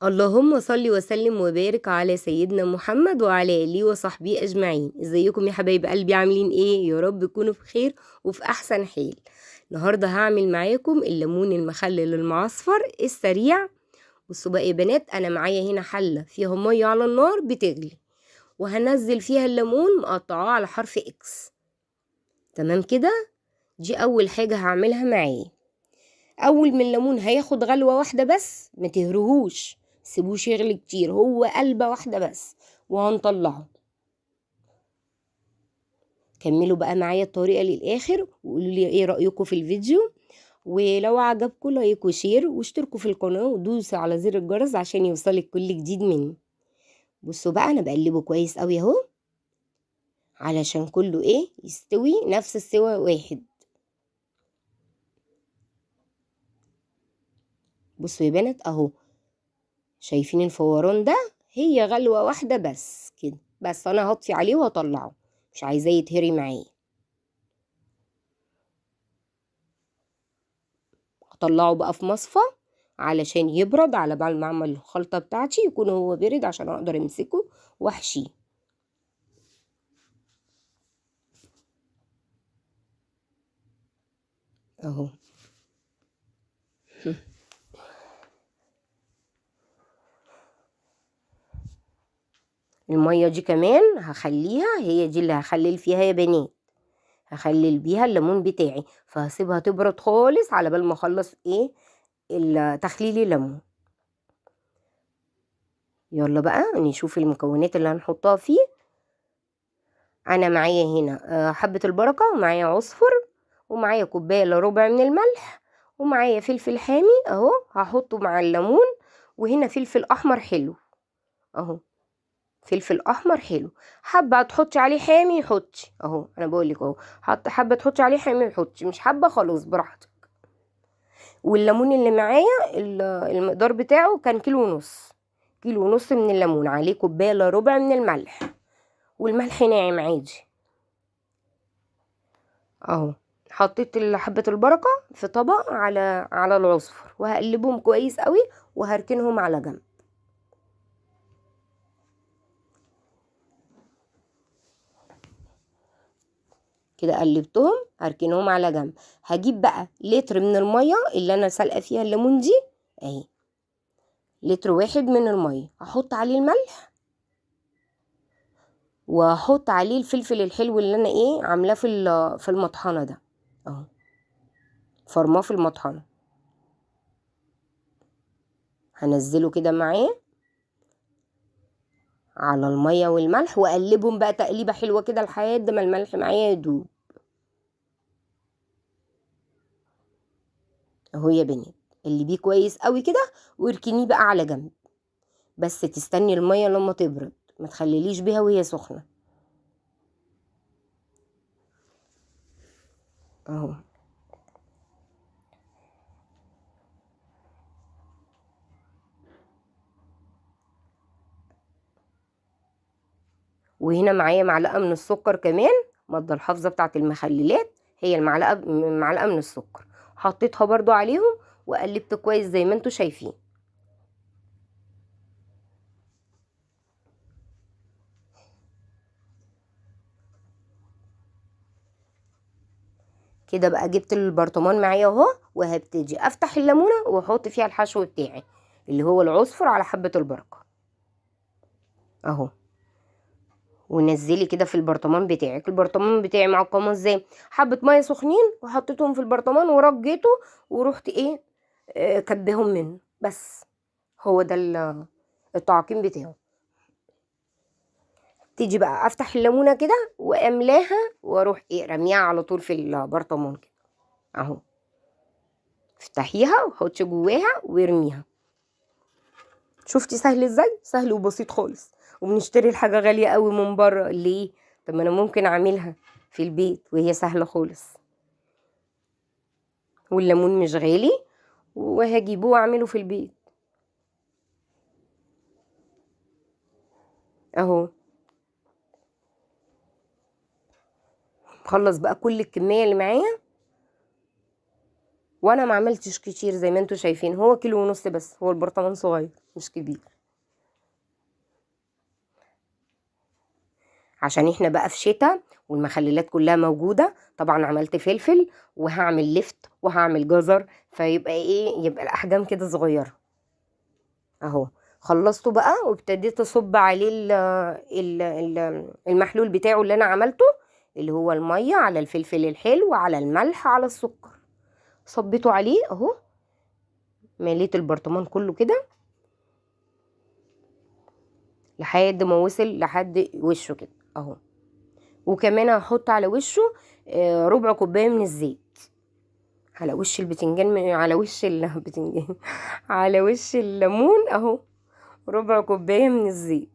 اللهم صل وسلم وبارك على سيدنا محمد وعلى آله وصحبه أجمعين. ازيكم يا حبايب قلبي؟ عاملين ايه؟ يا رب تكونوا في خير وفي أحسن حال. النهاردة هعمل معاكم الليمون المخلل المعصفر السريع. بصوا بقى يا بنات، أنا معايا هنا حلة فيها مية على النار بتغلي، وهنزل فيها الليمون مقطعاه على حرف اكس. تمام كده؟ دي أول حاجة هعملها معايا. اول من الليمون هياخد غلوة واحدة بس، ما تهرهوش، سيبوش يغلي كتير، هو قلبة واحدة بس وهنطلعه. كملوا بقى معايا الطريقة للآخر وقولوا لي ايه رأيكم في الفيديو، ولو عجبكم لايك وشير واشتركوا في القناة ودوسوا على زر الجرس عشان يوصلك كل جديد مني. بصوا بقى انا بقلبه كويس قوي اهو، علشان كله ايه يستوي نفس السوا واحد. بصوا يا بنات اهو، شايفين الفوران ده؟ هي غلوة واحدة بس كده، بس انا هطفي عليه وهطلعه، مش عايزاه يتهري معايا. هطلعه بقى في مصفى علشان يبرد، على بال ما اعمل الخلطة بتاعتي يكون هو برد عشان اقدر امسكه واحشيه. اهو المية دي كمان هخليها، هي دي اللي هخلل فيها يا بنات، هخلل بيها الليمون بتاعي، فهسيبها تبرد خالص على بال ما اخلص ايه تخليل الليمون. يلا بقى نشوف المكونات اللي هنحطها فيه. انا معايا هنا حبة البركة، ومعايا عصفر، ومعايا كوباية الا ربع من الملح، ومعايا فلفل حامي اهو هحطه مع الليمون، وهنا فلفل احمر حلو اهو، فلفل احمر حلو. حابه تحطي عليه حامي حطي اهو، انا بقول لك اهو، حابه تحطي عليه حامي حطي، مش حابه خلاص براحتك. والليمون اللي معايا المقدار بتاعه كان كيلو ونص، كيلو ونص من الليمون، عليه كوبايه الا ربع من الملح، والملح ناعم عادي اهو. حطيت حبة البركة في طبق على العصفر، وهقلبهم كويس قوي وهركنهم على جنب. كده قلبتهم هركنهم على جنب. هجيب بقى لتر من المية اللي انا سلقة فيها الليمون دي اهي، لتر واحد من المية، هحط عليه الملح، وهحط عليه الفلفل الحلو اللي انا ايه عاملاه في المطحنة ده اهو، فرماه في المطحنة. هنزله كده معاه على المية والملح، واقلبهم بقى تقليبة حلوة كده لحد ما الملح معايا يدوب اهو يا بنات. اللي بيه كويس قوي كده واركنيه بقى على جنب، بس تستني المية لما تبرد، ما تخليليش بيها وهي سخنة اهو. وهنا معايا معلقة من السكر كمان، مادة الحافظة بتاعت المخللات، هي معلقة من السكر، حطيتها برضو عليهم وقلبت كويس زي ما انتوا شايفين كده. بقى جبت البرطمان معايا اهو، وهبتدي افتح الليمونة واحط فيها الحشو بتاعي اللي هو العصفر على حبة البركة اهو. ونزلي كده في البرطمان بتاعك. البرطمان بتاعي معقمه ازاي؟ حبه ميه سخنين وحطيتهم في البرطمان ورجيته، ورحت ايه كبهم منه بس. هو ده التعقيم بتاعه. تيجي بقى افتح الليمونه كده واملاها، واروح ايه رميها على طول في البرطمان كده اهو. افتحيها وحطي جواها وارميها. شفتي سهل ازاي؟ سهل وبسيط خالص، وبنشتري الحاجه غاليه قوي من بره ليه؟ طب ما انا ممكن اعملها في البيت وهي سهله خالص، والليمون مش غالي، وهجيبه واعمله في البيت اهو. خلص بقى كل الكمية اللي معايا وانا ما عملتش كتير زي ما انتوا شايفين، هو كيلو ونص بس، هو البرطمان صغير مش كبير. عشان احنا بقى في شتاء والمخللات كلها موجودة، طبعا عملت فلفل وهعمل لفت وهعمل جزر، فيبقى ايه، يبقى الاحجام كده صغيرة اهو. خلصته بقى وابتديت اصب عليه المحلول بتاعه اللي انا عملته، اللي هو المية على الفلفل الحلو على الملح على السكر، صبيته عليه اهو، مليت البرطمان كله كده لحد ما وصل لحد وشه كده اهو. وكمان هحط على وشه ربع كوباية من الزيت على وش البتنجان، على وش البتنجان على وش الليمون اهو، ربع كوباية من الزيت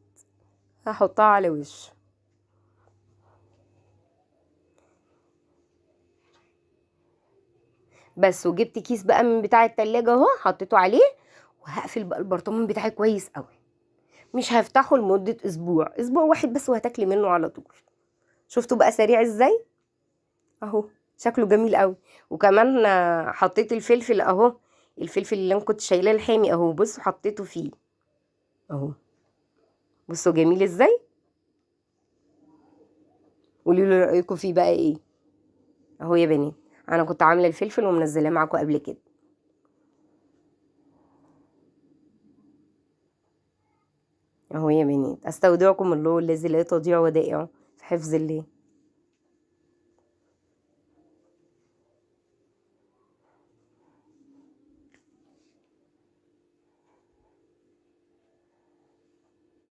هحطها على وشه. بس وجبت كيس بقى من بتاع التلاجة اهو، حطيته عليه، وهقفل بقى البرطمان بتاعي كويس قوي، مش هفتحه لمدة اسبوع، اسبوع واحد بس وهتاكلي منه على طول. شفتوا بقى سريع ازاي اهو، شكله جميل قوي. وكمان حطيت الفلفل اهو، الفلفل اللي انا كنت شايلاه الحامي اهو، بصوا حطيته فيه اهو، بصوا جميل ازاي. قولوا لي رايكم فيه بقى ايه اهو يا بنات. انا كنت عامله الفلفل ومنزلاه معاكم قبل كده اهو يا بنات. استودعكم الله الذي لا تضيع ودائعه في حفظ الله.